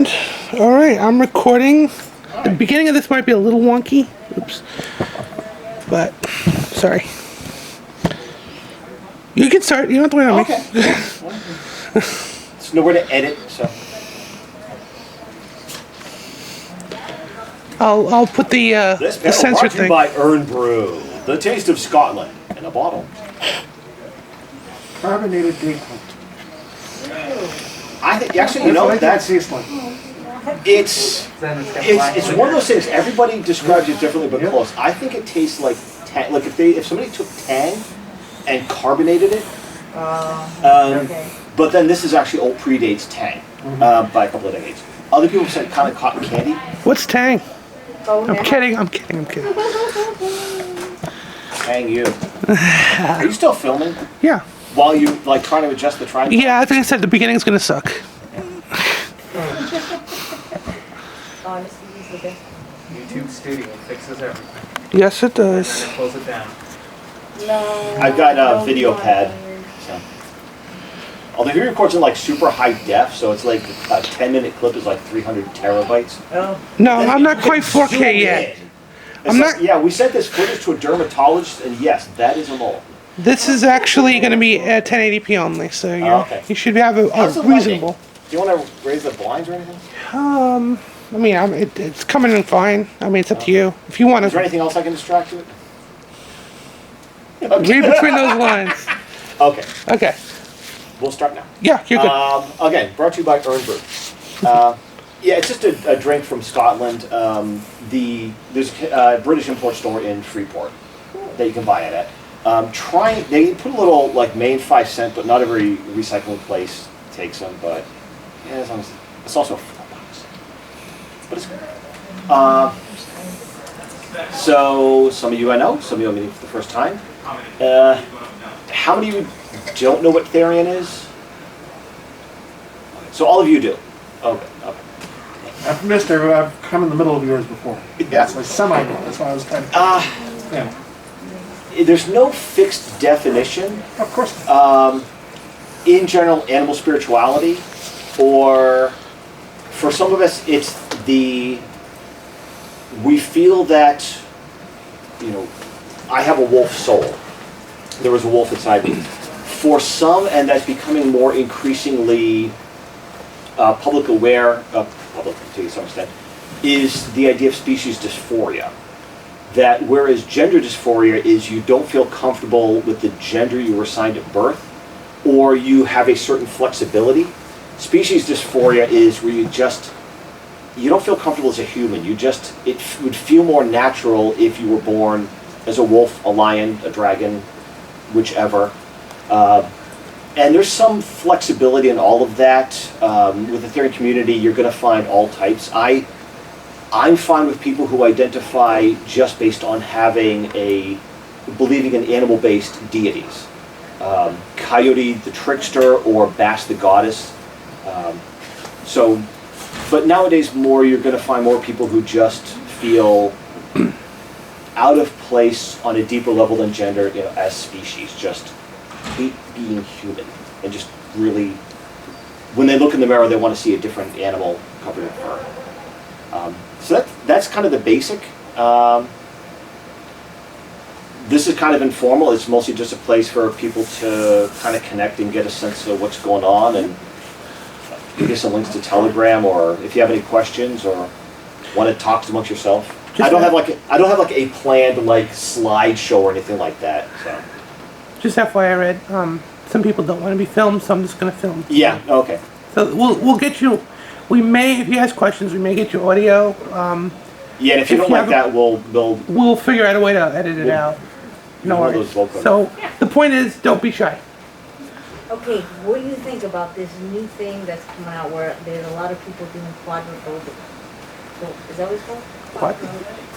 Alright, I'm recording. The beginning of this might be a little wonky. Oops. But, sorry. You can start. You don't have to wait on me. Okay. There's nowhere to edit, so. I'll put the brought sensor to you thing. by Earn Brew, the taste of Scotland, in a bottle. Carbonated date. I think actually, you know, that's tastes like. it's one of those things. Everybody describes it differently, but close. I think it tastes like tang. Like if somebody took tang and carbonated it. Okay. But then this is actually old predates tang by a couple of decades. Other people said kind of cotton candy. What's Tang? Oh, I'm now. kidding. Tang you. Are you still filming Yeah. while you like trying to adjust the tripod? Yeah, I think I said the beginning's gonna suck. Honestly, he's the best. YouTube Studio fixes everything. Yes, it And does. then close it down. No. I've got a don't video be pad. honest. So. Although he records in like super high def, so it's like a 10-minute clip is like 300 terabytes. Oh. No, I'm not You quite can zoom 4K yet. in. I'm It's like, not- Yeah, we sent this footage to a dermatologist, and yes, that is a mole. This is actually going to be at 1080p only, so okay. you should have a How's the reasonable. Do you want to raise the blinds or anything? I mean, it's coming in fine. I mean, it's up to you. If you want Is there to anything else I can distract you with? read between those lines. Okay, Okay. we'll start now. Yeah, you're good. Again, brought to you by Earn Brew. Yeah, it's just a drink from Scotland. There's a British import store in Freeport that you can buy it at. They put a little like Maine 5 cent, but not every recycling place takes them. But yeah, as long as it's also $4, but it's good. So some of you I know, some of you I'm meeting for the first time. How many of you don't know what Therian is? So all of you do. Okay. I've missed it. I've come in the middle of yours before. Yeah. So semi. That's why I was kind of. Yeah. There's no fixed definition. Of course. In general, animal spirituality, or for some of us, it's we feel that, I have a wolf soul. There was a wolf inside me. For some, and that's becoming more increasingly public to some extent, is the idea of species dysphoria. That whereas gender dysphoria is you don't feel comfortable with the gender you were assigned at birth, or you have a certain flexibility, species dysphoria is where you don't feel comfortable as a human. It would feel more natural if you were born as a wolf, a lion, a dragon, whichever. And there's some flexibility in all of that. With the Therian community, you're going to find all types. I'm fine with people who identify just based on believing in animal-based deities. Coyote the trickster or Bass the goddess. But nowadays you're going to find more people who just feel out of place on a deeper level than gender, as species, just hate being human, and just really, when they look in the mirror, they want to see a different animal covered in fur. So that's kind of the basic. This is kind of informal. It's mostly just a place for people to kind of connect and get a sense of what's going on, and give you some links to Telegram, or if you have any questions or want to talk amongst yourself. I don't have like a planned like slideshow or anything like that. So. Just FYI, Red. Some people don't want to be filmed, so I'm just going to film. Yeah. Okay. So we'll get you. We may, if you ask questions, we may get you audio. Yeah, and if you don't like that, we'll figure out a way to edit it out. No worries. So the point is, don't be shy. Okay, what do you think about this new thing that's coming out where there's a lot of people doing quadrophobic? Is that what it's called? What?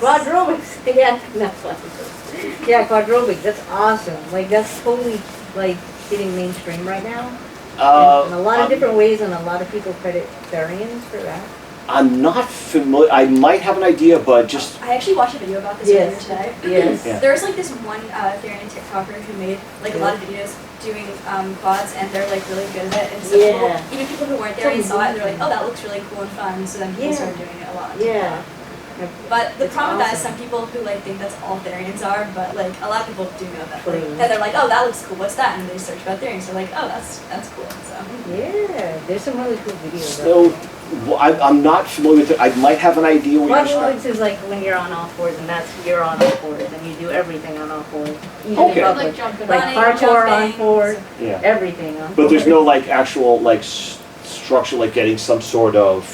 Quadrobics. Yeah, not quadrobics. Yeah, quadrobics. That's awesome. Like, that's totally, like, getting mainstream right now. In a lot of different ways, and a lot of people credit Therians for that. I'm not familiar. I might have an idea, but just I actually watched a video about this Yes. earlier today. Yes. Yeah. There's like this one Therian TikToker who made like a lot of videos doing quads, and they're like really good at it. And so Yeah. people, even people who weren't Therian saw it, and they're like, oh, that looks really cool and fun. So then people Yeah. started doing it a lot. on Yeah. TikTok. But the It's problem with that is awesome. some people who like think that's all Therians are, but like a lot of people do know that. Like, True. and they're like, oh, that looks cool. What's that? And they search about Therians. So they're like, oh, that's cool. So. Yeah, there's some really cool videos. so. Well, I'm not familiar with it. I might have an idea what you're saying. Quadrupeds is like when you're on all fours, and that's you're on all fours, and you do everything on all fours. Even Okay. in Like public. jumping, Like running, parkour on jumping. fours, Yeah. everything on But there's fours. no like actual like structure, like getting some sort of,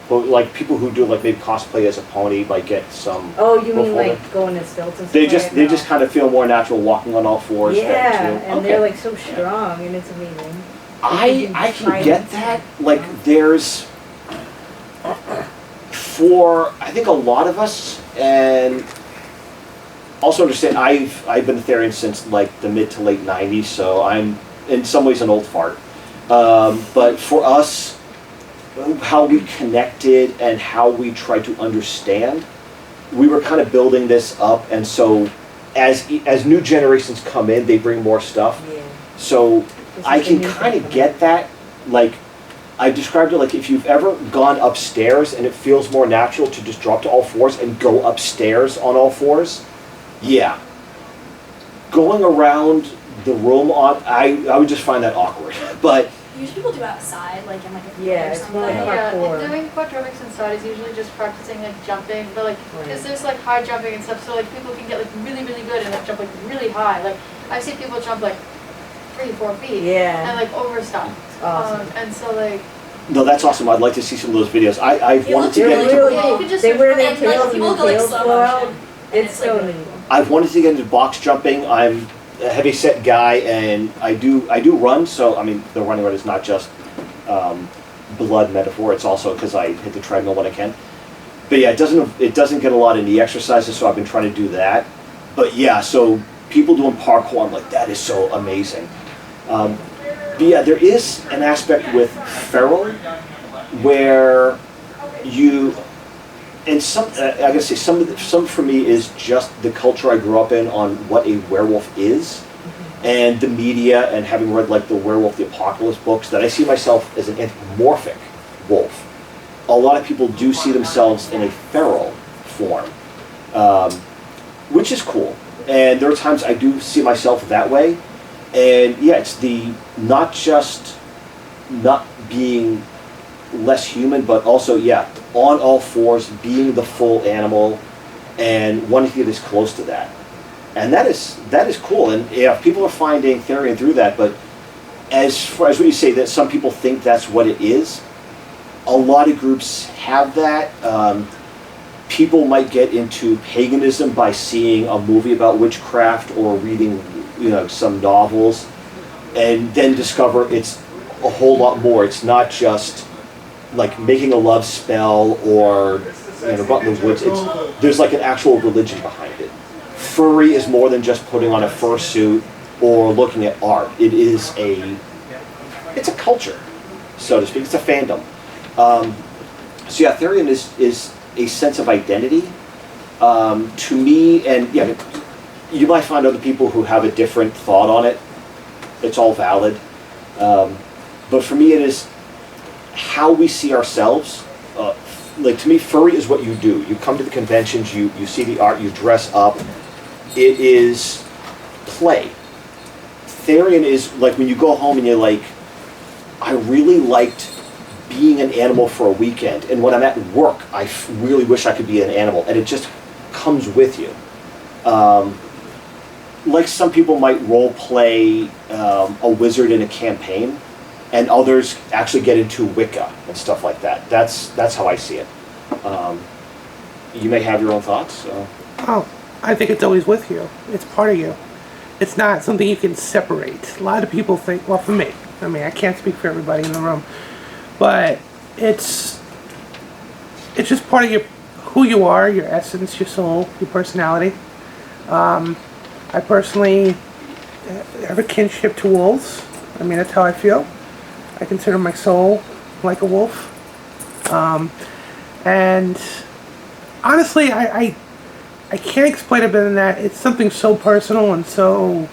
well, like people who do like maybe cosplay as a pony might get some. Oh, you mean before like going in stilts and stuff? They just like that? kind of feel more natural walking on all fours. Yeah, than and to, they're okay. like so strong, and it's amazing. I can get that. Like there's for I think a lot of us, and also understand I've been a Therian since like the mid to late '90s, so I'm in some ways an old fart. But for us, how we connected and how we tried to understand, we were kind of building this up, and so as new generations come in, they bring more stuff. Yeah. So This I is the can new kind thing. of get that. Like I described it like if you've ever gone upstairs and it feels more natural to just drop to all fours and go upstairs on all fours. Yeah. Going around the room on, I would just find that awkward. But Usually people do it outside, like in like a field Yeah, or it's something. more like Yeah, parkour. and doing quadruplics inside is usually just practicing like jumping, but like, Right. because there's like high jumping and stuff, so like people can get like really, really good and like jump like really high. Like, I've seen people jump like 3-4 feet. Yeah. And like over stuff. It's awesome. And so like, no, that's awesome. I'd like to see some of those videos. I've It wanted looks to They're get into, really, Yeah, you could just they search wear for their and, like, tails and people the go, like, tails slow blow out. motion, and It's it's, like, so really neat. cool. I've wanted to get into box jumping. I'm a heavy set guy, and I do run. So I mean, the running run is not just blood metaphor. It's also because I hit the treadmill when I can. But yeah, it doesn't get a lot of knee exercises, so I've been trying to do that. But yeah, so people doing parkour, I'm like, that is so amazing. But yeah, there is an aspect with feral where you, and some I gotta say some for me is just the culture I grew up in on what a werewolf is, and the media, and having read like the Werewolf the Apocalypse books, that I see myself as an anthropomorphic wolf. A lot of people do see themselves in a feral form, which is cool. And there are times I do see myself that way. And yeah, it's the not just not being less human, but also, yeah, on all fours, being the full animal, and wanting to get as close to that. And that is cool. And yeah, people are finding Therian through that, but as far as what you say, that some people think that's what it is, a lot of groups have that. People might get into paganism by seeing a movie about witchcraft or reading, some novels, and then discover it's a whole lot more. It's not just like making a love spell or out in the woods. There's like an actual religion behind it. Furry is more than just putting on a fursuit or looking at art. It's a culture, so to speak. It's a fandom. So yeah, Therian is a sense of identity to me, and yeah, you might find other people who have a different thought on it. It's all valid, but for me, it is how we see ourselves. Like to me, furry is what you do. You come to the conventions, you see the art, you dress up. It is play. Therian is like when you go home and you're like, I really liked being an animal for a weekend, and when I'm at work, I really wish I could be an animal, and it just comes with you. Like some people might role play a wizard in a campaign, and others actually get into Wicca and stuff like that. That's how I see it. You may have your own thoughts. So. Oh, I think it's always with you. It's part of you. It's not something you can separate. A lot of people think, well, for me, I can't speak for everybody in the room, but it's just part of who you are, your essence, your soul, your personality. I personally have a kinship to wolves. That's how I feel. I consider my soul like a wolf. And honestly, I can't explain it better than that. It's something so personal and so,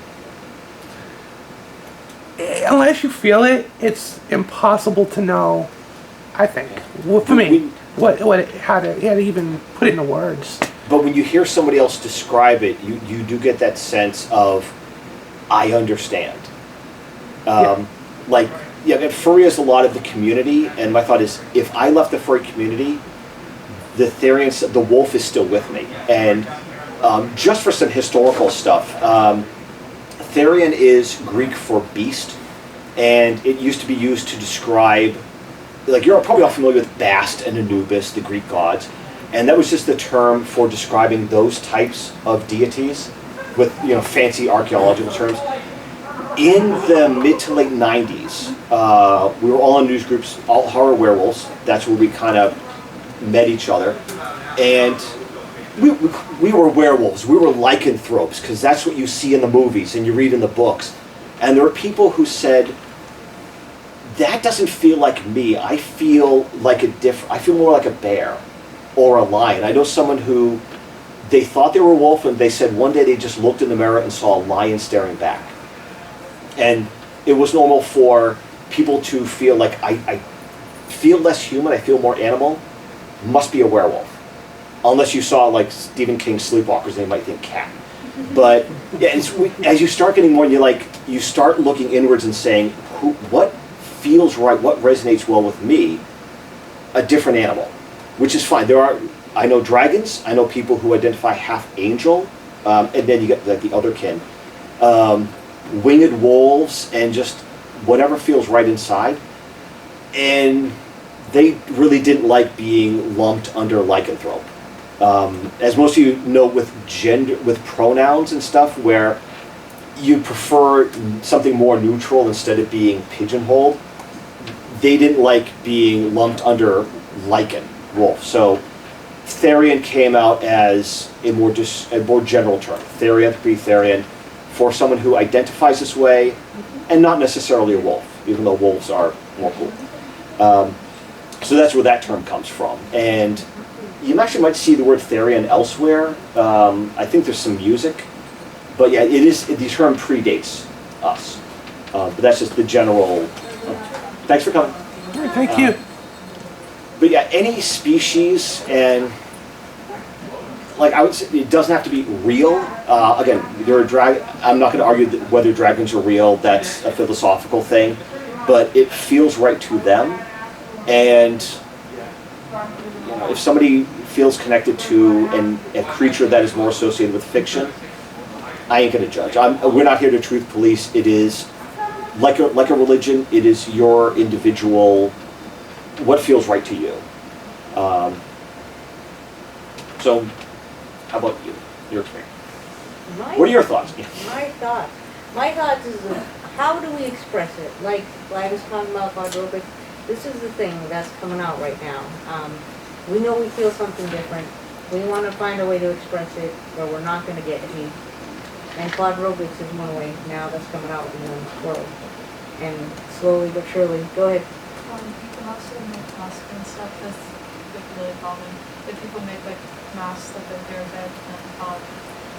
unless you feel it, it's impossible to know. I think, well, for me, how to even put it into words. But when you hear somebody else describe it, you do get that sense of, I understand. Like, yeah, furry is a lot of the community, and my thought is, if I left the furry community, the Therian, the wolf is still with me. And just for some historical stuff, Therian is Greek for beast, and it used to be used to describe, like, you're probably all familiar with Bast and Anubis, the Greek gods, and that was just the term for describing those types of deities with, you know, fancy archaeological terms. In the mid to late 90s, we were all in news groups, all horror werewolves. That's where we kind of met each other, and we were werewolves. We were lycanthropes, because that's what you see in the movies and you read in the books. And there were people who said, that doesn't feel like me. I feel like I feel more like a bear or a lion. I know someone who, they thought they were a wolf, and they said one day they just looked in the mirror and saw a lion staring back. And it was normal for people to feel like, I feel less human, I feel more animal, must be a werewolf. Unless you saw, like, Stephen King's Sleepwalkers, they might think cat. But yeah, as you start getting more, you start looking inwards and saying, what feels right, what resonates well with me, a different animal, which is fine. I know dragons, I know people who identify half angel, and then you get like the other kin. Winged wolves, and just whatever feels right inside. And they really didn't like being lumped under lycanthrope. As most of you know, with pronouns and stuff, where you prefer something more neutral instead of being pigeonholed, they didn't like being lumped under lycan, wolf. So Therian came out as a more general term. Therianthropy, Therian, for someone who identifies this way, and not necessarily a wolf, even though wolves are more cool. So that's where that term comes from. And you actually might see the word Therian elsewhere. I think there's some music. But yeah, the term predates us. But that's just the general... Thanks for coming. Thank you. But yeah, any species, and like I would say, it doesn't have to be real. Again, I'm not going to argue that whether dragons are real. That's a philosophical thing, but it feels right to them. And you know, if somebody feels connected to a creature that is more associated with fiction, I ain't going to judge. We're not here to truth police. It is like a religion. It is your individual, what feels right to you. So, how about you? Your experience. What are your thoughts? My thoughts is, how do we express it? Like I was talking about quadropic, this is the thing that's coming out right now. We know we feel something different. We want to find a way to express it where we're not going to get hate. And quadropics is one way now that's coming out in the world. And slowly but surely, go ahead. You can also make masks and stuff. That's like really common. If people make like masks that are their bed and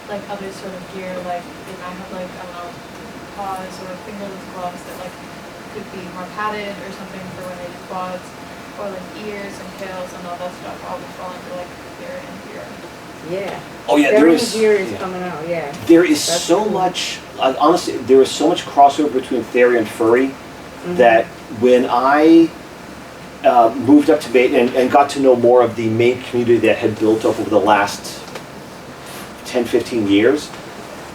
like other sort of gear, like they might have like, I don't know, paws or fingerless gloves that like could be more padded or something for when they do quads, or like ears and tails and all that stuff all would fall into like gear and gear. Yeah. Oh yeah, gear is coming out. Yeah. There is so much. Honestly, there is so much crossover between Therian and furry that when I moved up to Maine and got to know more of the Maine community that had built up over the last 10, 15 years,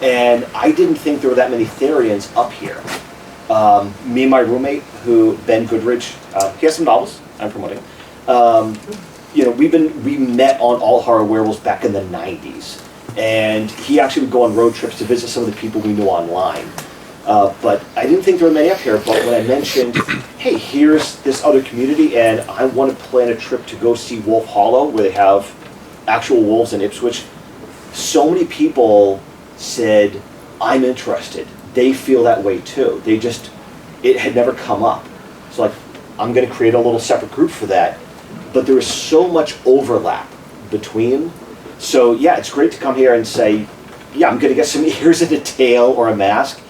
and I didn't think there were that many Therians up here. Me and my roommate, Ben Goodrich, he has some novels I'm promoting. You know, we met on All Horror Werewolves back in the 90s, and he actually would go on road trips to visit some of the people we knew online. But I didn't think there were many up here, but when I mentioned, hey, here's this other community, and I want to plan a trip to go see Wolf Hollow, where they have actual wolves in Ipswich, so many people said, I'm interested. They feel that way too. It had never come up. So like, I'm going to create a little separate group for that. but there is so much overlap between. So yeah, it's great to come here and say, yeah, I'm going to get some ears and a tail or a mask.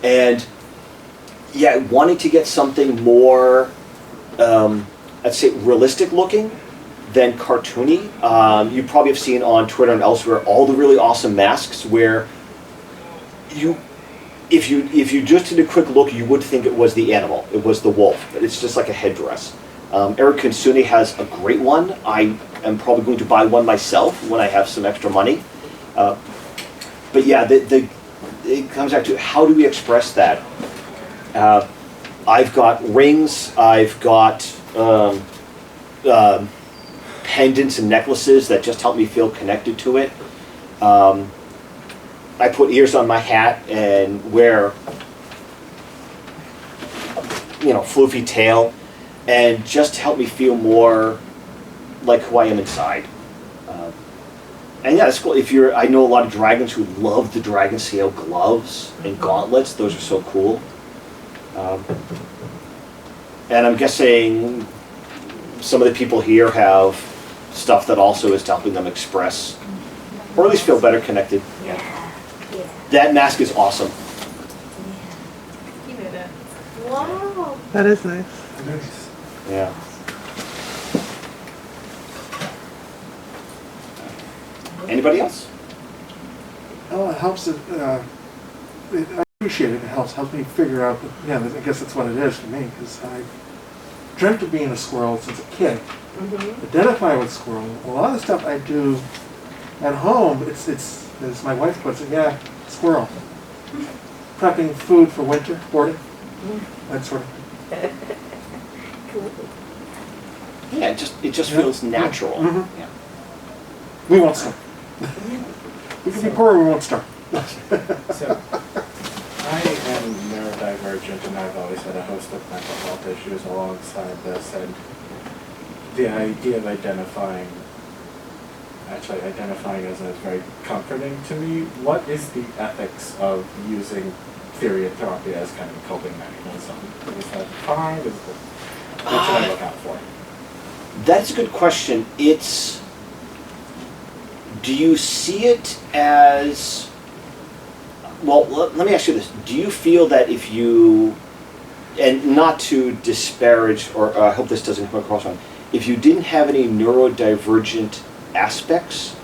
And yeah, wanting to get something more, I'd say, realistic looking than cartoony. You probably have seen on Twitter and elsewhere all the really awesome masks where if you just did a quick look, you would think it was the animal, it was the wolf, but it's just like a headdress. Eric Kinsuni has a great one. I am probably going to buy one myself when I have some extra money. But yeah, it comes back to how do we express that? I've got rings, I've got pendants and necklaces that just help me feel connected to it. I put ears on my hat and wear, floofy tail, and just to help me feel more like who I am inside. And yeah, it's cool. I know a lot of dragons who love the dragon scale gloves and gauntlets. Those are so cool. And I'm guessing some of the people here have stuff that also is helping them express, or at least feel better connected. Yeah. That mask is awesome. He made it. Wow. That is nice. Nice. Yeah. Anybody else? Oh, it helps. I appreciate it. It helps me figure out. I guess that's what it is for me, because I dreamt of being a squirrel since a kid. Mm-hmm. Identify with squirrel. A lot of the stuff I do at home, it's as my wife puts it, yeah, squirrel. Prepping food for winter, hoarding, that sort of thing. Cool. Yeah, it just feels natural. Mhm. Yeah. We won't start. We can be poor, we won't start. So, I am neurodivergent, and I've always had a host of mental health issues alongside this, and the idea of identifying as is very comforting to me. What is the ethics of using Therian therapy as kind of a coping mechanism? Is that fine? What should I look out for? That's a good question. Do you see it as, well, let me ask you this. Do you feel that if you, and not to disparage, or I hope this doesn't come across wrong, if you didn't have any neurodivergent aspects,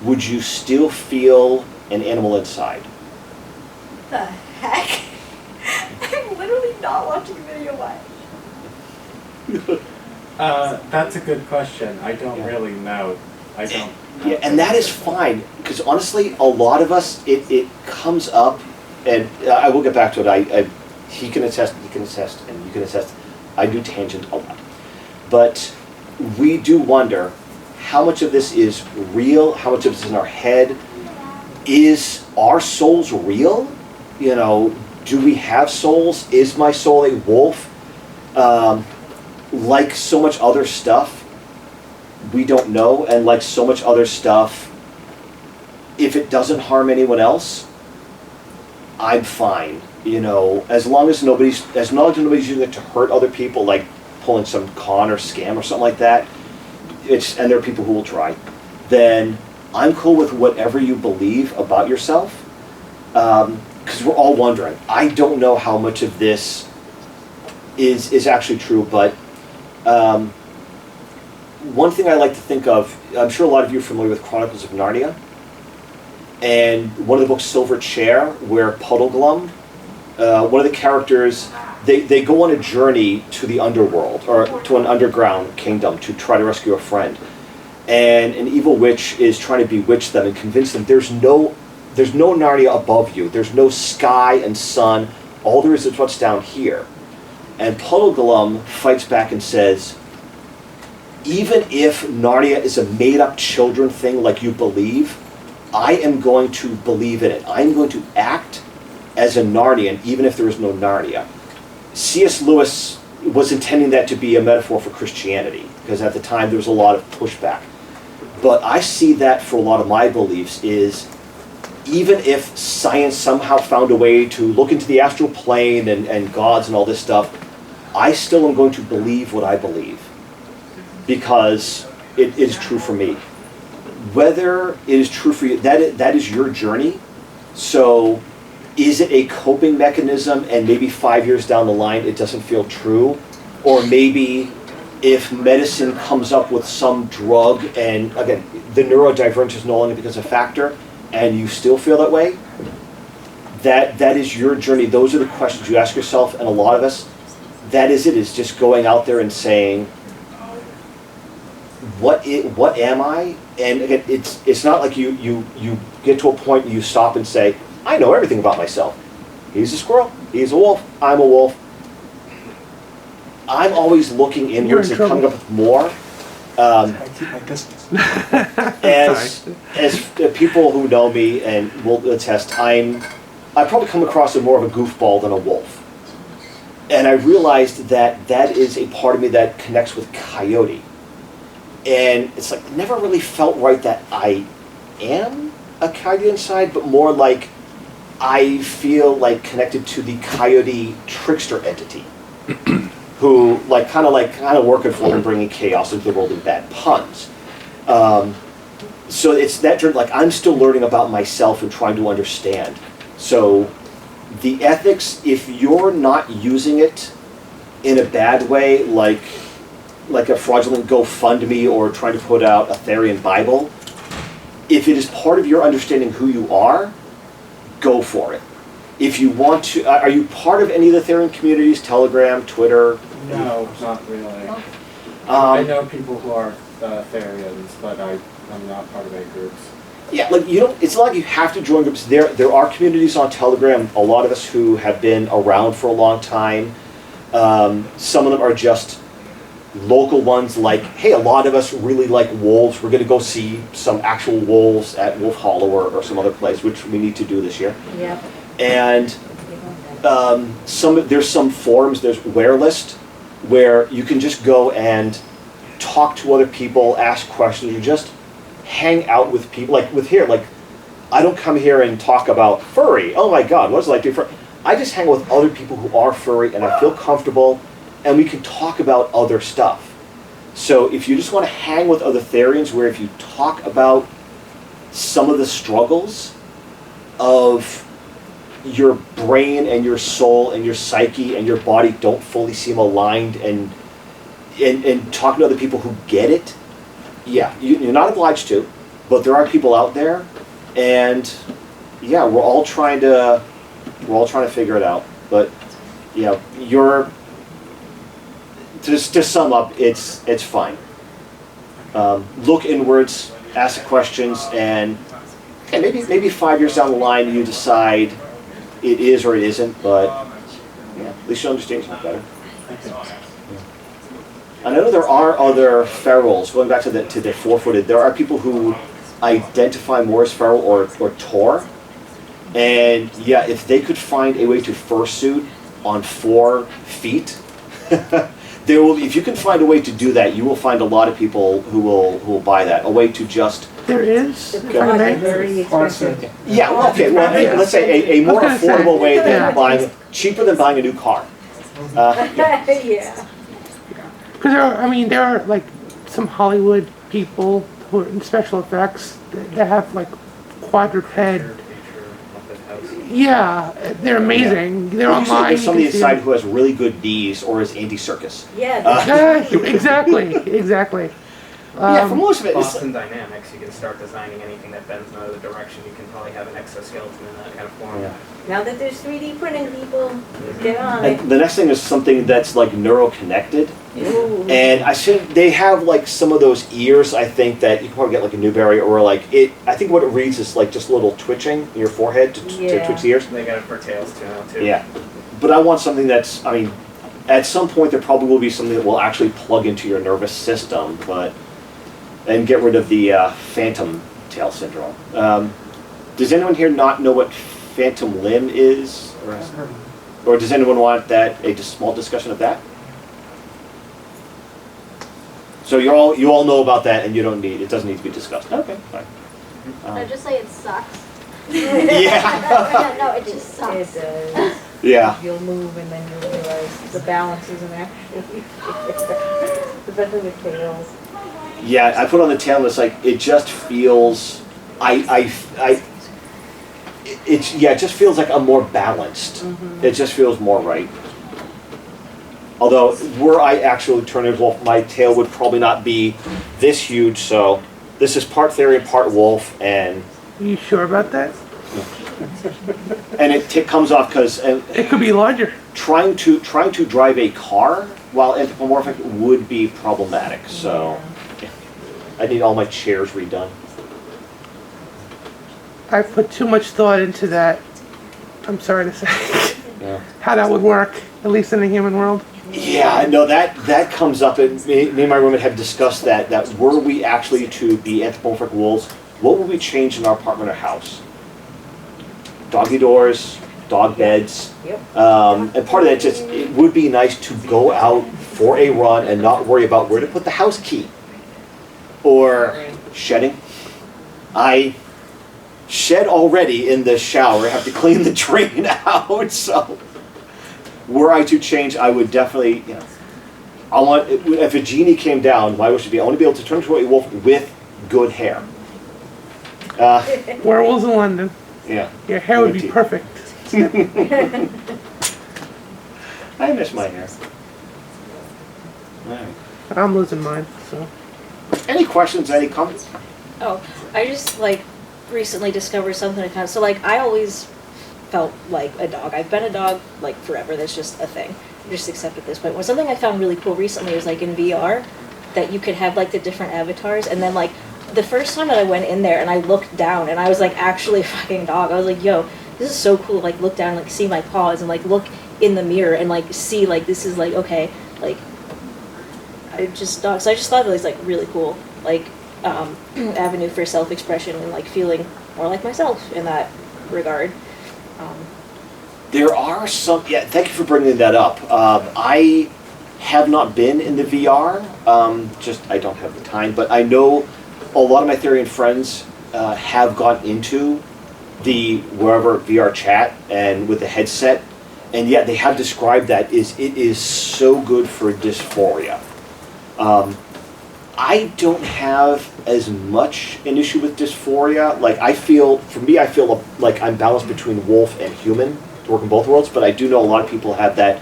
would you still feel an animal inside? The heck? I'm literally not watching video live. That's a good question. I don't Yeah. really know. I don't. Yeah, and that is fine, because honestly, a lot of us, it comes up, and I will get back to it. He can attest, and you can attest, I do tangent a lot. But we do wonder how much of this is real, how much of this is in our head. Is our souls real? Do we have souls? Is my soul a wolf? Like so much other stuff, we don't know, and like so much other stuff, if it doesn't harm anyone else, I'm fine. As long as nobody's using it to hurt other people, like pulling some con or scam or something like that, and there are people who will try, then I'm cool with whatever you believe about yourself, because we're all wondering. I don't know how much of this is actually true, but one thing I like to think of, I'm sure a lot of you are familiar with Chronicles of Narnia, and one of the books, Silver Chair, where Puddleglum, one of the characters, they go on a journey to the underworld, or to an underground kingdom to try to rescue a friend. And an evil witch is trying to bewitch them and convince them there's no Narnia above you. There's no sky and sun. All there is what's down here. And Puddleglum fights back and says, even if Narnia is a made-up children thing like you believe, I am going to believe in it. I'm going to act as a Narnian, even if there is no Narnia. C.S. Lewis was intending that to be a metaphor for Christianity, because at the time there was a lot of pushback. But I see that for a lot of my beliefs is, even if science somehow found a way to look into the astral plane and gods and all this stuff, I still am going to believe what I believe. because it is true for me. Whether it is true for you, that is your journey. So is it a coping mechanism and maybe 5 years down the line it doesn't feel true? Or maybe if medicine comes up with some drug and, again, the neurodivergence no longer becomes a factor and you still feel that way, that is your journey. Those are the questions you ask yourself, and a lot of us, that is it, is just going out there and saying, what am I? And again, it's not like you get to a point and you stop and say, I know everything about myself. He's a squirrel, he's a wolf, I'm a wolf. I'm always looking inwards and coming up with more. I keep my distance. As people who know me and will attest, I probably come across as more of a goofball than a wolf. And I realized that is a part of me that connects with coyote. And it's like, never really felt right that I am a coyote inside, but more like I feel like connected to the coyote trickster entity. Who kind of working for him, bringing chaos into the world and bad puns. So it's that journey, like I'm still learning about myself and trying to understand. So the ethics, if you're not using it in a bad way, like a fraudulent GoFundMe or trying to put out a Therian Bible, if it is part of your understanding who you are, go for it. If you want to, are you part of any of the Therian communities, Telegram, Twitter? No, not really. Oh. I know people who are Therians, but I'm not part of any groups. Yeah, like it's not like you have to join groups. There are communities on Telegram. A lot of us who have been around for a long time. Some of them are just local ones. Like, hey, a lot of us really like wolves. We're going to go see some actual wolves at Wolf Hollow or some other place, which we need to do this year. Yeah. And there's some forums. There's Werelist, where you can just go and talk to other people, ask questions, or just hang out with people. Like with here, like I don't come here and talk about furry. Oh my God, what's it like to be furry? I just hang with other people who are furry, and I feel comfortable, and we can talk about other stuff. So if you just want to hang with other Therians, where if you talk about some of the struggles of your brain and your soul and your psyche and your body don't fully seem aligned, and talking to other people who get it, yeah, you're not obliged to, but there are people out there, and yeah, we're all trying to figure it out. But to sum up, it's fine. Look inwards, ask questions, and maybe 5 years down the line you decide it is or it isn't, but yeah, at least you understand something better. I know there are other ferals, going back to the four-footed, there are people who identify more as feral or tor, and yeah, if they could find a way to fursuit on 4 feet, there will. If you can find a way to do that, you will find a lot of people who will buy that. A way to just. There is. The price is very expensive. Yeah. Well, okay. Well, let's say a more affordable way than buying, cheaper than buying a new car. Yeah. Because there are like some Hollywood people who are in special effects that have like quadruped. Yeah, they're amazing. They're Well, usually online. there's somebody inside who has really good knees or is Andy Serkis. Yeah. Exactly. Yeah, for most of it, it's, Boston Dynamics, you can start designing anything that bends in another direction. You can probably have an exoskeleton in that kind of form. yeah. Now that there's 3D printing, people, get on And it. the next thing is something that's like neuro-connected. Ooh. And I think they have like some of those ears, I think, that you can probably get like a Newberry, or like it. I think what it reads is like just a little twitching in your forehead to twitch the ears. They got it for tails too now too. Yeah. But I want something that's, at some point there probably will be something that will actually plug into your nervous system, and get rid of the phantom tail syndrome. Does anyone here not know what phantom limb is? Or does anyone want a small discussion of that? So you all know about that, and it doesn't need to be discussed. Okay, fine. No, just say it sucks. Yeah. Yeah, no, it just It sucks. does. Yeah. You'll move and then you'll realize the balance isn't actually there. Especially with tails. Yeah, I put on the tail and it's like, it just feels, it just feels like I'm more balanced. It just feels more right. Although, were I actually turn into a wolf, my tail would probably not be this huge, so this is part Therian, part wolf, and... Are you sure about that? And it comes off because... It could be larger. Trying to drive a car while anthropomorphic would be problematic, so... Yeah. I need all my chairs redone. I put too much thought into that. I'm sorry to say. Yeah. How that would work, at least in the human world. Yeah, I know that comes up, and me and my roommate have discussed that were we actually to be anthropomorphic wolves, what would we change in our apartment or house? Doggy doors, dog beds, Yep. and part of that just, it would be nice to go out for a run and not worry about where to put the house key. Or shedding. I shed already in the shower, I have to clean the drain out, so... Were I to change, I would definitely, I want, if a genie came down, my wish would be, I want to be able to turn into a wolf with good hair. Werewolves in London. Yeah. Your hair would be perfect. I miss my hair. All right. I'm losing mine, so. Any questions, any comments? Oh, I just recently discovered something I so I always felt like a dog. I've been a dog forever. That's just a thing. I just accept at this point. Well, something I found really cool recently was in VR that you could have the different avatars, and then the first time that I went in there and I looked down and I was actually a fucking dog. I was like, yo, this is so cool. Look down and see my paws and look in the mirror and see this is okay, I just dog. So I just thought it was really cool avenue for self-expression and feeling more like myself in that regard. There are some, thank you for bringing that up. I have not been in the VR, I don't have the time, but I know a lot of my Therian friends have gone into the wherever VR chat and with the headset, and yet they have described that it is so good for dysphoria. I don't have as much an issue with dysphoria. For me, I feel like I'm balanced between wolf and human, to work in both worlds, but I do know a lot of people have that,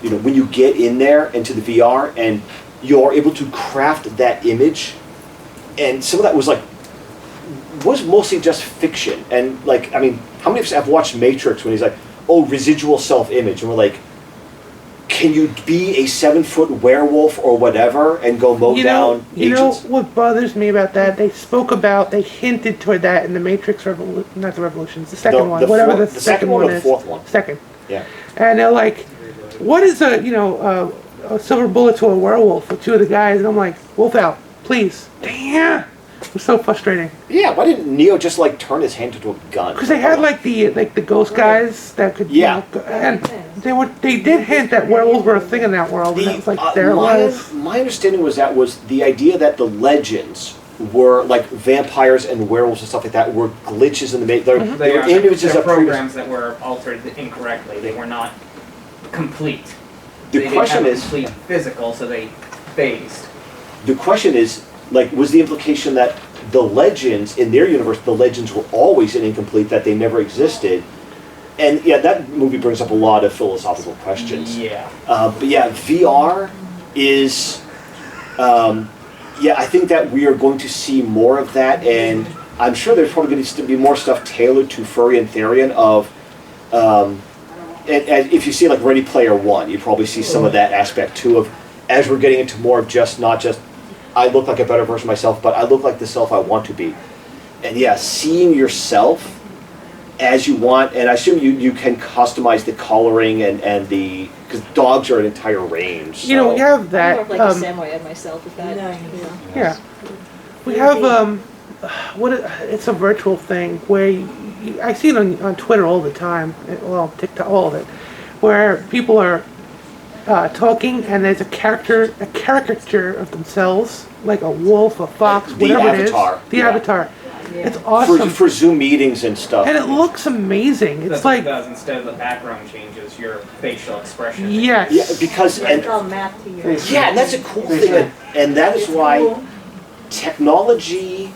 when you get in there into the VR and you're able to craft that image, and some of that was mostly just fiction. And how many of us have watched Matrix when he's residual self-image, and we're like, can you be a 7-foot werewolf or whatever and go mow down agents? You know what bothers me about that? They hinted toward that in the Matrix not the Revolutions, the second one, whatever the second one or is. the fourth one? Second. Yeah. And they're like, what is a silver bullet to a werewolf with two of the guys? And I'm like, wolf out, please. Damn. It was so frustrating. Yeah, why didn't Neo just turn his hand into a gun? Because they had the ghost guys that could and they did hint that werewolves were a thing in that world, and it was there it was. My understanding was the idea that the legends were vampires and werewolves and stuff like that were glitches in the they were images They're of programs that were altered incorrectly. They were not complete. The question is complete physical, so they phased. The question is, was the implication that the legends, in their universe, the legends were always incomplete, that they never existed? And that movie brings up a lot of philosophical questions. Yeah. But VR is, I think that we are going to see more of that, and I'm sure there's probably going to be more stuff tailored to Furry and Therian and if you see Ready Player One, you probably see some of that aspect too of, as we're getting into more of not just I look like a better version of myself, but I look like the self I want to be. And seeing yourself as you want, and I assume you can customize the coloring and the, because dogs are an entire range. So. We have that. I'm more of a samurai myself with that. Yeah. We have, it's a virtual thing where I see it on Twitter all the time, well, TikTok, all of it, where people are talking, and there's a caricature of themselves, like a wolf, a fox, whatever it is. The avatar. It's for, awesome. for Zoom meetings and stuff. And it looks amazing. It's That's like, what it does. Instead of the background changes, your facial expression. yes. Yeah, because Yeah, it's all mapped to your. Face- yeah, and that's a cool thing, and that is It's why cool. technology.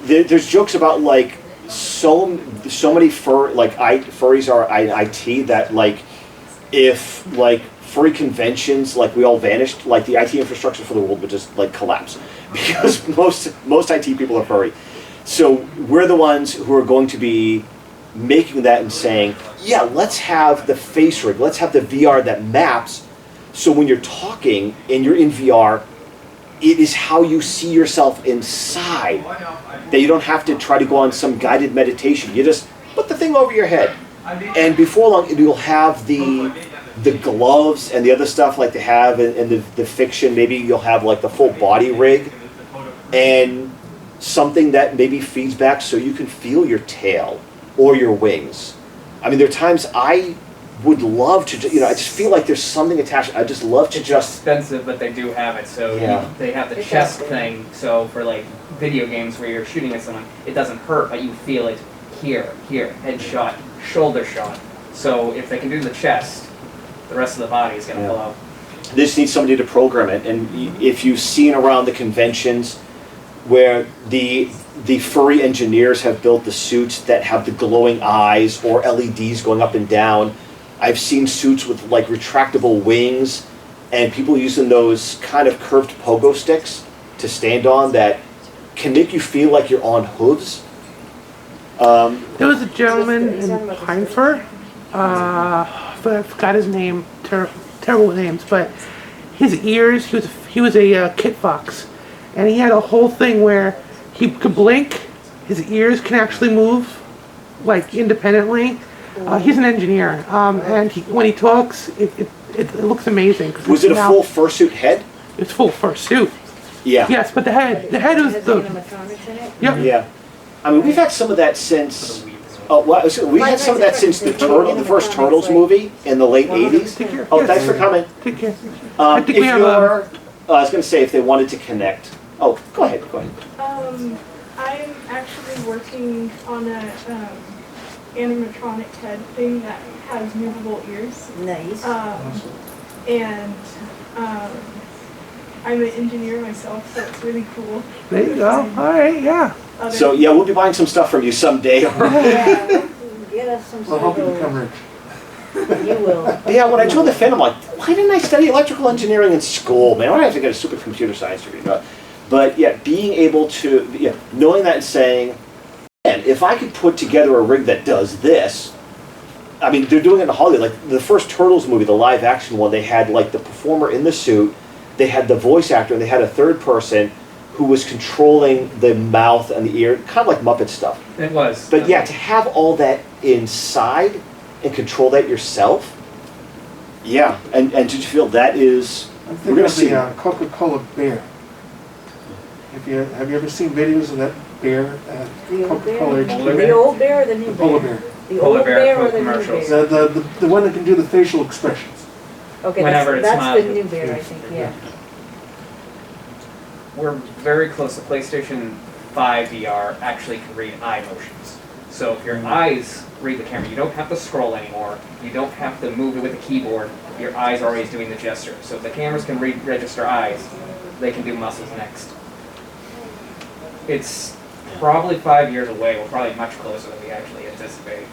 There's jokes about like so many furries are in IT that like if like furry conventions like we all vanished, like the IT infrastructure for the world would just like collapse because most IT people are furry. So we're the ones who are going to be making that and saying, yeah, let's have the face rig, let's have the VR that maps, so when you're talking and you're in VR, it is how you see yourself inside. That you don't have to try to go on some guided meditation. You just put the thing over your head. And before long, you'll have the gloves and the other stuff like they have in the fiction. Maybe you'll have like the full body rig and something that maybe feeds back so you can feel your tail or your wings. I mean, there are times I would love to, I just feel like there's something attached. I just love to It's just. expensive, but they do have it. So Yeah. they have the It's chest awesome. thing. So for like video games where you're shooting at someone, it doesn't hurt, but you feel it here, head shot, shoulder shot. So if they can do the chest, the rest of the body is going to Yeah. flow. This needs somebody to program it, and if you've seen around the conventions where the furry engineers have built the suits that have the glowing eyes or LEDs going up and down, I've seen suits with like retractable wings and people using those kind of curved pogo sticks to stand on that can make you feel like you're on hooves. There was a gentleman He's talking in about the Pineford, but I forgot his name, terrible names, but his ears, he was a kit fox, and he had a whole thing where he could blink, his ears can actually move, like independently. He's an engineer, and when he talks, it looks amazing. 'Cause Was it a now- full fursuit head? It's full fursuit. Yeah. Yes, but the head was Has the, animatronics in it? yep. Yeah. I mean, we've had some of that since. Oh, well, so we had some of that since the first Turtles movie in the late '80s. Take care. Oh, Yes. thanks for coming. Take care. If think we have you're, I was going to say if they wanted to connect. Oh, go ahead. I'm actually working on a animatronic head thing that has movable ears. Nice. And I'm an engineer myself, so it's really cool. There you go. All right, yeah. So yeah, we'll be buying some stuff from you someday. Yeah, get us some I'll help you sort become of, rich. you will. Yeah, when I joined the Fed, I'm like, why didn't I study electrical engineering in school, man? Why did I have to get a stupid computer science degree? But yeah, being able to, knowing that and saying, man, if I could put together a rig that does this, I mean, they're doing it in Hollywood. Like the first Turtles movie, the live action one, they had like the performer in the suit, they had the voice actor, and they had a third person who was controlling the mouth and the ear, kind of like Muppet stuff. It was. But yeah, to have all that inside and control that yourself, yeah, and to feel that is, I'm we're thinking gonna of see. the Coca-Cola bear. Have you ever seen videos of that bear at The old Coca-Cola? bear? Polar HQ? The old bear or the new The polar bear? bear. The Polar old bear bear or Coke the new commercials. bear? The one that can do the facial expressions. Okay, Whenever it that's the smiles. new bear, I think, yeah. We're very close to PlayStation 5 VR actually can read eye motions. So if your eyes read the camera, you don't have to scroll anymore. You don't have to move it with the keyboard. Your eyes are always doing the gesture. So if the cameras can register eyes, they can do muscles next. It's probably 5 years away. We're probably much closer than we actually anticipate.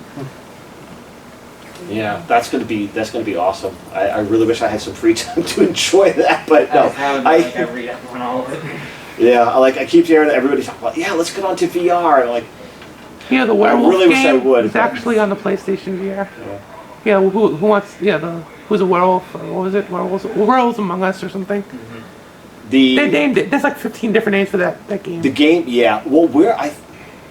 Yeah, that's gonna be awesome. I really wish I had some free time to enjoy that, but no. I have like I read up on all of it. Yeah, I keep hearing everybody talk about, yeah, let's get onto VR, and like, Yeah, the werewolf really wish I game would, is but- actually on the PlayStation VR. Yeah, who wants? Yeah, who's a werewolf? Or what was it? Werewolves Among Us or something. They the named it. There's like 15 different names for that game. game, yeah. Well,